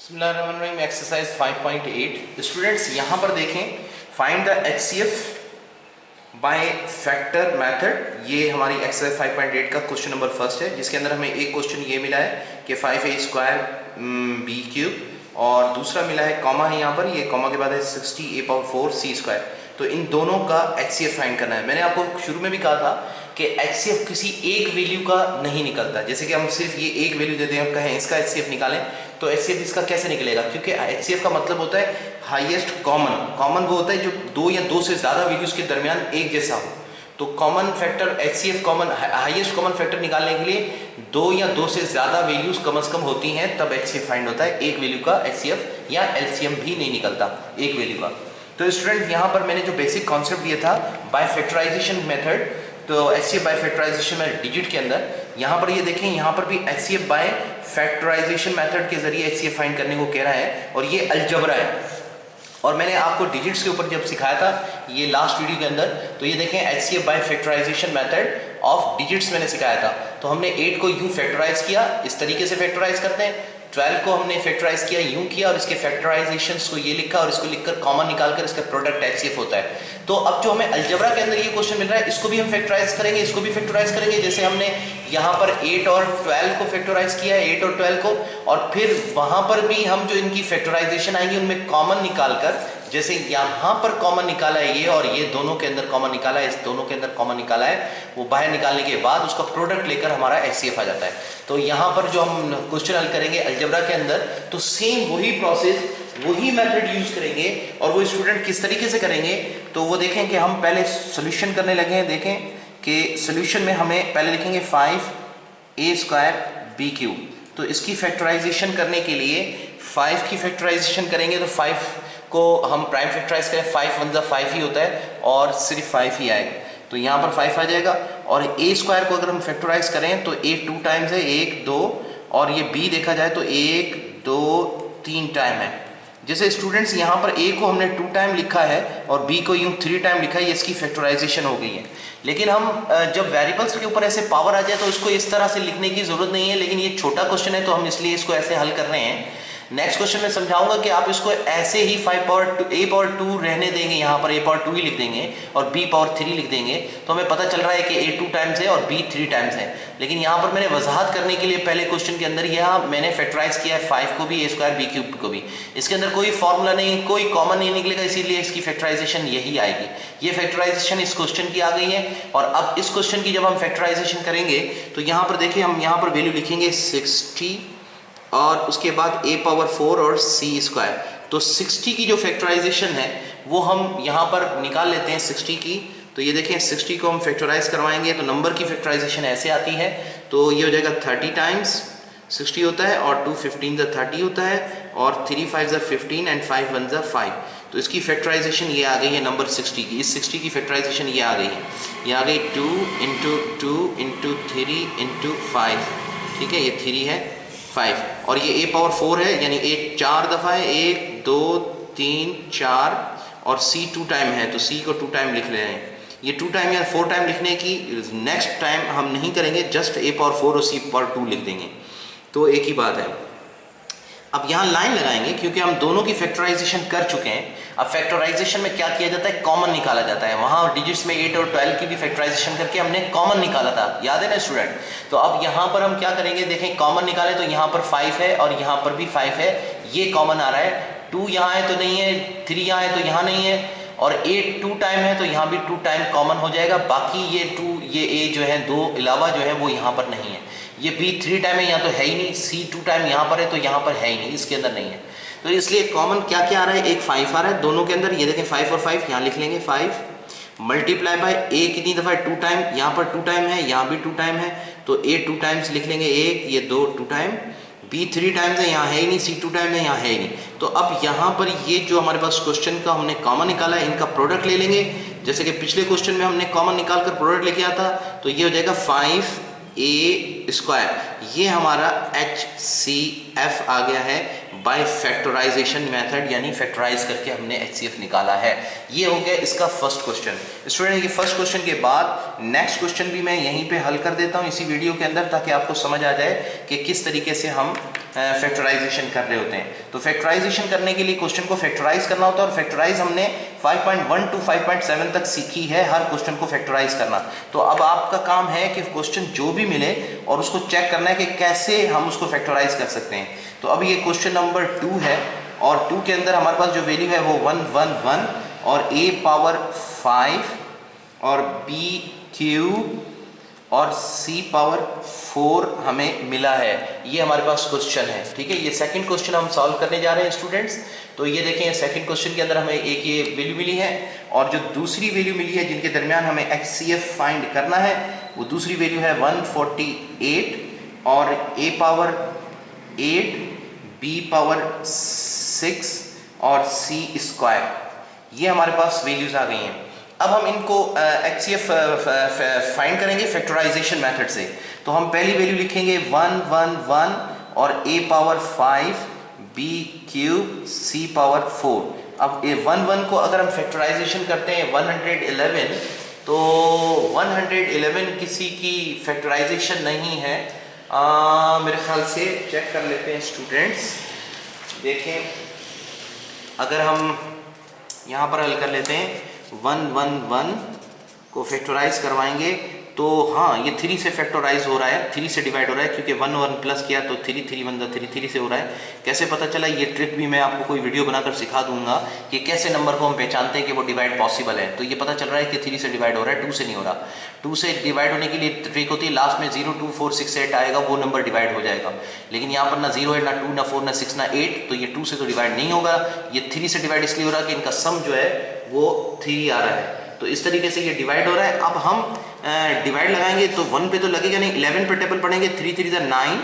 बिस्मिल्लाहिर्रहमानिर्रहीम exercise 5.8 students यहाँ पर देखें find the HCF by factor method. ये हमारी एक्सरसाइज 5.8 का क्वेश्चन नंबर फर्स्ट है, जिसके अंदर हमें एक क्वेश्चन ये मिला है कि 5a² b³ और दूसरा मिला है कॉमा है यहाँ पर, ये कॉमा के बाद है 60a⁴c²। तो इन दोनों का एचसीएफ फाइंड करना है। मैंने आपको शुरू में भी कहा था कि एचसीएफ किसी एक वैल्यू का नहीं निकलता। जैसे कि हम सिर्फ ये एक वैल्यू देते हैं, हम कहें इसका एचसीएफ निकालें, तो एचसीएफ इसका कैसे निकलेगा? क्योंकि एचसीएफ का मतलब होता है हाईएस्ट कॉमन। कॉमन वो होता है जो दो या दो से ज़्यादा वैल्यूज़ के दरमियान एक जैसा हो। तो common factor HCF common highest common factor निकालने के लिए दो या दो से ज़्यादा वैल्यूज़ कम से कम होती हैं, तब एचसीएफ फाइंड होता है। एक वैल्यू का एचसीएफ या एलसीएम भी नहीं निकलता एक वैल्यू का। तो स्टूडेंट यहाँ पर मैंने जो बेसिक कॉन्सेप्ट दिया था बाय फैक्टराइजेशन मेथड, तो एचसीएफ बाय फैक्टराइजेशन में डिजिट के अंदर यहाँ पर ये देखें, यहाँ पर भी एचसीएफ बाय फैक्टराइजेशन मेथड के जरिए एचसीएफ फाइंड करने को कह रहा है, और ये अलजबरा है। और मैंने आपको डिजिट्स के ऊपर जब सिखाया था ये लास्ट वीडियो के अंदर, तो ये देखें HCF by factorisation method of digits मैंने सिखाया था। तो हमने 8 को यूँ फैक्टराइज किया, इस तरीके से फैक्टराइज करते हैं। 12 को हमने फैक्टराइज किया यूँ किया, और इसके फैक्टराइजेशंस को ये लिखा और इसको लिखकर कॉमन निकालकर इसका प्रोडक्ट एचसीएफ होता है। तो अब जो हमें अलजबरा के अंदर ये क्वेश्चन मिल रहा है, इसको भी हम फैक्टराइज करेंगे, इसको भी फैक्टराइज करेंगे। जैसे हमने यहाँ पर 8 और 12 को फैक्टराइज किया है, 8 और 12 को, और फिर वहाँ पर भी हम जो इनकी फैक्टराइजेशन आएंगी उनमें कॉमन निकालकर, जैसे यहाँ पर कॉमन निकाला है ये और ये दोनों के अंदर कॉमन निकाला है, इस दोनों के अंदर कॉमन निकाला है, वो बाहर निकालने के बाद उसका प्रोडक्ट लेकर हमारा एचसीएफ आ जाता है। तो यहाँ पर जो हम क्वेश्चन हल करेंगे अलजबरा के अंदर, तो सेम वही प्रोसेस वही मेथड यूज करेंगे। और वो स्टूडेंट किस तरीके से करेंगे, तो वो देखें कि हम पहले सोल्यूशन करने लगे हैं। देखें कि सोल्यूशन में हमें पहले लिखेंगे 5a² b³। तो इसकी फैक्टराइजेशन करने के लिए 5 की फैक्टराइजेशन करेंगे, तो 5 को हम प्राइम फैक्टराइज करें, 5 1 5 ही होता है और सिर्फ 5 ही आएगा, तो यहाँ पर 5 आ जाएगा। और a² को अगर हम फैक्टराइज करें तो a 2 टाइम्स है, 1 2, और ये b देखा जाए तो 1 2 3 टाइम है। जैसे स्टूडेंट्स यहाँ पर a को हमने 2 टाइम लिखा है और b को यूँ 3 टाइम लिखा है, ये इसकी फैक्टराइजेशन हो गई है। लेकिन हम जब वेरिएबल्स के ऊपर ऐसे पावर आ जाए तो इसको इस तरह से लिखने की जरूरत नहीं है, लेकिन ये छोटा क्वेश्चन है तो हम इसलिए इसको ऐसे हल कर रहे हैं। नेक्स्ट क्वेश्चन में समझाऊंगा कि आप इसको ऐसे ही a² रहने देंगे, यहाँ पर a² ही लिख देंगे और b3 लिख देंगे, तो हमें पता चल रहा है कि a 2 टाइम्स है और b 3 टाइम्स है। लेकिन यहाँ पर मैंने वजाहत करने के लिए पहले क्वेश्चन के अंदर यहाँ मैंने फैक्टराइज किया है 5 को भी, a² b³ को भी। इसके अंदर कोई फॉर्मूला नहीं, कोई कॉमन नहीं निकलेगा, इसीलिए इसकी फैक्टराइजेशन यही आएगी। ये फैक्टराइजेशन इस क्वेश्चन की आ गई है। और अब इस क्वेश्चन की जब हम फैक्टराइजेशन करेंगे तो यहाँ पर देखिए हम यहाँ पर वैल्यू लिखेंगे 60 और उसके बाद a⁴ और c²। तो 60 की जो फैक्टराइजेशन है वो हम यहाँ पर निकाल लेते हैं 60 की। तो ये देखें 60 को हम फैक्टराइज करवाएंगे तो नंबर की फैक्टराइजेशन ऐसे आती है, तो ये हो जाएगा 30 टाइम्स 60 होता है, और 2 15 30 होता है, और 3 5 15 एंड 5 1 5। तो इसकी फैक्टराइजेशन ये आ गई है नंबर 60 की। इस 60 की फैक्टराइजेशन ये आ गई है, ये आ गई 2 × 2 × 3 × 5। ठीक है, ये 3 है 5, और ये a⁴ है, यानी a 4 दफ़ा है, 1 2 3 4, और c 2 टाइम है, तो c को 2 टाइम लिख रहे हैं। ये 2 टाइम या 4 टाइम लिखने की नेक्स्ट टाइम हम नहीं करेंगे, जस्ट a⁴ और c⁴ लिख देंगे, तो एक ही बात है। अब यहाँ लाइन लगाएंगे क्योंकि हम दोनों की फैक्टराइजेशन कर चुके हैं। अब फैक्टराइजेशन में क्या किया जाता है, कॉमन निकाला जाता है। वहाँ डिजिट्स में 8 और 12 की भी फैक्टराइजेशन करके हमने कॉमन निकाला था, याद है ना स्टूडेंट? तो अब यहाँ पर हम क्या करेंगे, देखें कॉमन निकालें तो यहाँ पर 5 है और यहाँ पर भी 5 है, ये कॉमन आ रहा है। 2 यहाँ है तो नहीं है, 3 यहाँ है तो यहाँ नहीं है, और 8 2 टाइम है तो यहाँ भी 2 टाइम कॉमन हो जाएगा। बाकी ये 2 ये a जो है 2 अलावा जो है वो यहाँ पर नहीं है। ये b 3 टाइम है, यहाँ तो है ही नहीं। c 2 टाइम यहाँ पर है तो यहाँ पर है ही नहीं, इसके अंदर नहीं है। तो इसलिए कॉमन क्या क्या आ रहा है, एक 5 आ रहा है दोनों के अंदर। ये देखें 5 और 5 यहाँ लिख लेंगे, 5 मल्टीप्लाई बाय a कितनी दफ़ा है 2 टाइम, यहाँ पर 2 टाइम है, यहाँ भी 2 टाइम है, तो a 2 टाइम्स लिख लेंगे 1, ये 2 2 टाइम, b 3 टाइम्स है, यहाँ है ही नहीं, c 2 टाइम है, यहाँ है ही नहीं। तो अब यहाँ पर ये जो हमारे पास क्वेश्चन का हमने कॉमन निकाला है, इनका प्रोडक्ट ले लेंगे। जैसे कि पिछले क्वेश्चन में हमने कॉमन निकाल कर प्रोडक्ट लेके आया था, तो ये हो जाएगा 5a²। ये हमारा HCF आ गया है बाय फैक्टराइजेशन मेथड, यानी फैक्टराइज करके हमने HCF निकाला है। ये हो गया इसका फर्स्ट क्वेश्चन। स्टूडेंट ये फर्स्ट क्वेश्चन के बाद नेक्स्ट क्वेश्चन भी मैं यहीं पे हल कर देता हूँ इसी वीडियो के अंदर, ताकि आपको समझ आ जाए कि किस तरीके से हम फैक्टराइजेशन कर रहे होते हैं। तो फैक्टराइजेशन करने के लिए क्वेश्चन को फैक्टराइज करना होता है, और फैक्टराइज हमने 5.1 to 5.7 तक सीखी है हर क्वेश्चन को फैक्टराइज करना। तो अब आपका काम है कि क्वेश्चन जो भी मिले और उसको चेक करना है कि कैसे हम उसको फैक्टराइज कर सकते हैं। तो अब ये क्वेश्चन नंबर 2 है, और 2 के अंदर हमारे पास जो वैल्यू है वो 1 1 1 और a पावर 5 और b क्यूब और c पावर 4 हमें मिला है। ये हमारे पास क्वेश्चन है, ठीक है। ये सेकंड क्वेश्चन हम सॉल्व करने जा रहे हैं स्टूडेंट्स। तो ये देखें, सेकंड क्वेश्चन के अंदर हमें एक ये वैल्यू मिली है, और जो दूसरी वैल्यू मिली है जिनके दरमियान हमें HCF फाइंड करना है, वो दूसरी वैल्यू है 148 और a पावर 8 b पावर 6 और c स्क्वायर। ये हमारे पास वैल्यूज आ गई हैं। अब हम इनको HCF फाइंड करेंगे फैक्टराइजेशन मेथड से। तो हम पहली वैल्यू लिखेंगे 1 1 1 और a power 5 b cube c power 4। अब ये 1 1 को अगर हम फैक्टराइजेशन करते हैं 111, तो 111 किसी की फैक्टराइजेशन नहीं है। मेरे ख्याल से चेक कर लेते हैं स्टूडेंट्स। देखें, अगर हम यहाँ पर हल कर लेते हैं 1 1 1 को फैक्टराइज करवाएंगे, तो हाँ ये 3 से फैक्टराइज हो रहा है, 3 से डिवाइड हो रहा है, क्योंकि 1 1 प्लस किया तो 3 3 1 3 3 से हो रहा है। कैसे पता चला, ये ट्रिक भी मैं आपको कोई वीडियो बनाकर सिखा दूंगा कि कैसे नंबर को हम पहचानते हैं कि वो डिवाइड पॉसिबल है। तो ये पता चल रहा है कि 3 से डिवाइड हो रहा है, 2 से नहीं हो रहा। 2 से डिवाइड होने के लिए ट्रिक होती है, लास्ट में 0 2 4 6 8 आएगा, वो नंबर डिवाइड हो जाएगा। लेकिन यहाँ पर ना 0 है, ना 2, ना 4, ना 6, ना 8, तो ये 2 से तो डिवाइड नहीं होगा। ये 3 से डिवाइड इसलिए हो रहा है कि इनका सम जो है वो 3 आ रहा है। तो इस तरीके से ये डिवाइड हो रहा है। अब हम डिवाइड लगाएंगे तो 1 पे तो लगेगा नहीं, 11 पे टेबल पढ़ेंगे, 3 3 9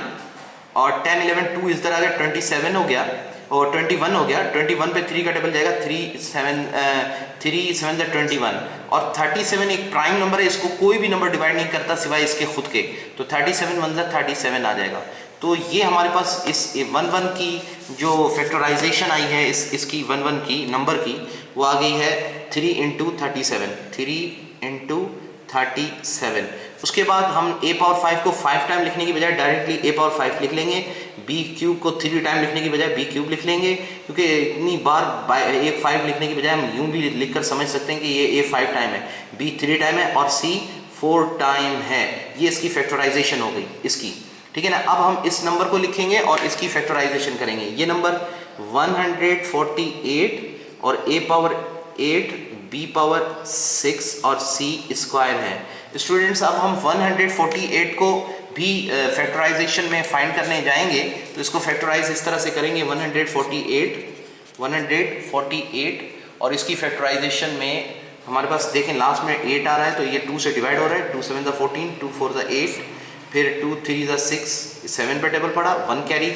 और 10 11 2 इस तरह आ गया, 27 हो गया और 21 हो गया। 21 पे 3 का टेबल जाएगा, 3 7 21 और 37 एक प्राइम नंबर है, इसको कोई भी नंबर डिवाइड नहीं करता सिवाय इसके खुद के। तो 37 1 37 आ जाएगा। तो ये हमारे पास इस 1 1 की जो फैक्टराइजेशन आई है, इसकी 1 1 की नंबर की, वो आ गई है 3 × 37, 3 × 37। उसके बाद हम a पावर 5 को 5 टाइम लिखने की बजाय डायरेक्टली a पावर 5 लिख लेंगे। b क्यूब को 3 टाइम लिखने की बजाय b क्यूब लिख लेंगे, क्योंकि इतनी बार एक 5 लिखने की बजाय हम यूं भी लिखकर समझ सकते हैं कि ये a 5 टाइम है, b 3 टाइम है और c 4 टाइम है। ये इसकी फैक्टराइजेशन हो गई इसकी, ठीक है ना। अब हम इस नंबर को लिखेंगे और इसकी फैक्टराइजेशन करेंगे। ये नंबर 148 और a पावर 8 b पावर 6 और c स्क्वायर है। स्टूडेंट्स, अब हम 148 को भी फैक्टराइजेशन में फाइंड करने जाएंगे, तो इसको फैक्टराइज इस तरह से करेंगे 148 और इसकी फैक्टराइजेशन में हमारे पास देखें लास्ट में 8 आ रहा है, तो ये 2 से डिवाइड हो रहा है। 2 7 14, 2 4 8, फिर 2 3 6, 7 पे टेबल पड़ा, 1 कैरी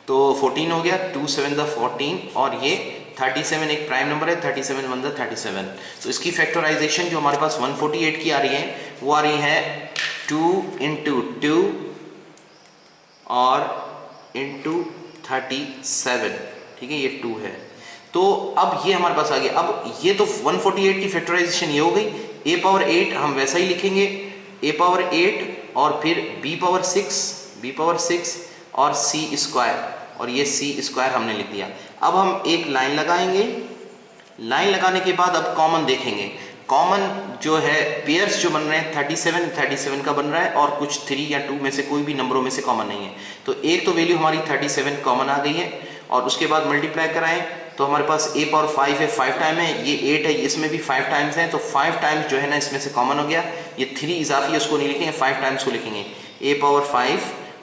तो 14 हो गया, 2 7 14 और ये 37 एक प्राइम नंबर है, 37 1 37। तो इसकी फैक्टराइजेशन जो हमारे पास 148 की आ रही है, वो आ रही है 2 × 2 और × 37, ठीक है, ये 2 है। तो अब ये हमारे पास आ गया। अब ये तो 148 की फैक्टराइजेशन ये हो गई। a पावर 8 हम वैसा ही लिखेंगे, a पावर 8 और फिर b पावर 6 और c स्क्वायर, और ये c स्क्वायर हमने लिख दिया। अब हम एक लाइन लगाएंगे। लाइन लगाने के बाद अब कॉमन देखेंगे। कॉमन जो है पेयर्स जो बन रहे हैं 37 का बन रहा है, और कुछ 3 या 2 में से कोई भी नंबरों में से कॉमन नहीं है। तो एक तो वैल्यू हमारी 37 कॉमन आ गई है, और उसके बाद मल्टीप्लाई कराएं तो हमारे पास a पावर 5 है, 5 टाइम है, ये 8 है, इसमें भी 5 टाइम्स हैं, तो 5 टाइम्स जो है ना इसमें से कॉमन हो गया। ये 3 इजाफी है, उसको नहीं लिखेंगे, 5 टाइम्स को लिखेंगे। a पावर 5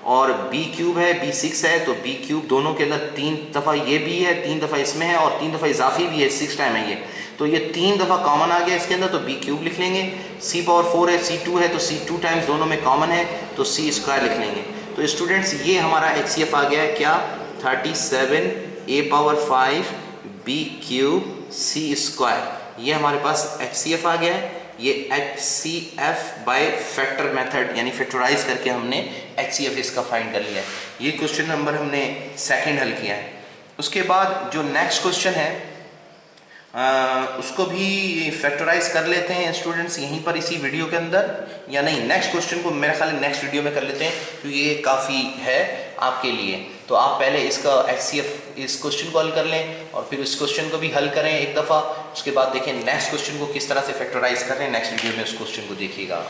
और b क्यूब है, b 6 है, तो b क्यूब दोनों के अंदर 3 दफ़ा ये भी है, 3 दफ़ा इसमें है और 3 दफ़ा इजाफी भी है, 6 टाइम है ये, तो ये 3 दफ़ा कॉमन आ गया इसके अंदर, तो b क्यूब लिख लेंगे। c पावर 4 है, c 2 है, तो c 2 टाइम्स दोनों में कॉमन है, तो c स्क्वायर लिख लेंगे। तो स्टूडेंट्स, ये हमारा HCF आ गया है क्या, 37 a power 5 b cube c square. ये हमारे पास HCF आ गया है। ये HCF बाय फैक्टर मेथड यानी फैक्टराइज करके हमने HCF इसका फाइंड कर लिया है। ये क्वेश्चन नंबर हमने सेकंड हल किया है। उसके बाद जो नेक्स्ट क्वेश्चन है उसको भी फैक्टराइज कर लेते हैं स्टूडेंट्स यहीं पर इसी वीडियो के अंदर, या नहीं नेक्स्ट क्वेश्चन को मेरे ख्याल नेक्स्ट वीडियो में कर लेते हैं, क्योंकि ये काफ़ी है आपके लिए। तो आप पहले इसका HCF इस क्वेश्चन को हल कर लें और फिर उस क्वेश्चन को भी हल करें एक दफ़ा। उसके बाद देखें नेक्स्ट क्वेश्चन को किस तरह से फैक्टराइज कर रहे हैं, नेक्स्ट वीडियो में उस क्वेश्चन को देखिएगा।